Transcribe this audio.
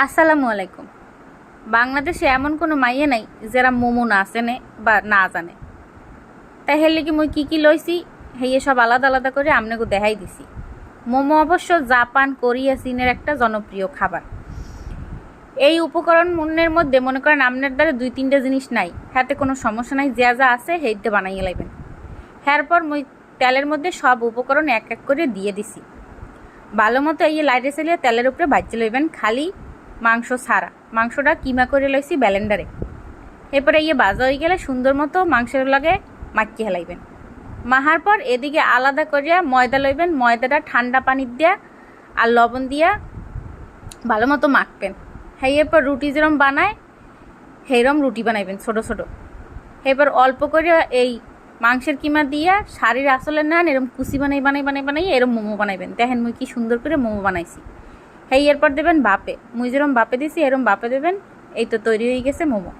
আসসালামু আলাইকুম। বাংলাদেশে এমন কোনো মাইয়ে নাই যারা মোমো না চেনে বা না জানে। তাই হেলে কি মই কি লইছি হেয়ে সব আলাদা আলাদা করে আপনাকে দেখাই দিছি। মোমো অবশ্য জাপান, কোরিয়া, চীনের একটা জনপ্রিয় খাবার। এই উপকরণের মধ্যে মনে করেন আপনার দ্বারা 2-3টা জিনিস নাই, হাতে কোনো সমস্যা নাই, যা যা আছে সেইটা বানাইয়ে লাইবেন। এরপর মই তেলের মধ্যে সব উপকরণ এক এক করে দিয়ে দিছি। ভালো মতো এই লাইটে চালিয়ে তেলের উপরে ভাজতে লইবেন, খালি মাংস ছাড়া। মাংসটা কিমা করে লইছি ব্যালেন্ডারে। এরপরে ভাজা হয়ে গেলে সুন্দর মতো মাংসের লগে মাখিয়ে হেলাইবেন। মাহার পর এদিকে আলাদা করিয়া ময়দা লইবেন। ময়দাটা ঠান্ডা পানি দিয়া আর লবণ দিয়া ভালো মতো মাখবেন। এরপর রুটি যেরকম বানায় সেইরকম রুটি বানাইবেন ছোটো ছোটো। এরপর অল্প করে এই মাংসের কিমা দিয়া শাড়ির আসলে নেন, এরকম কুচি বানাই এরকম মোমো বানাইবেন। দেখেন মুই কি সুন্দর করে মোমো বানাইছি। এরপর দেবেন বাপে, মুই যেরকম বাপে দিছি এরকম বাপে দেবেন। এই তো তৈরি হয়ে গেছে মোমো।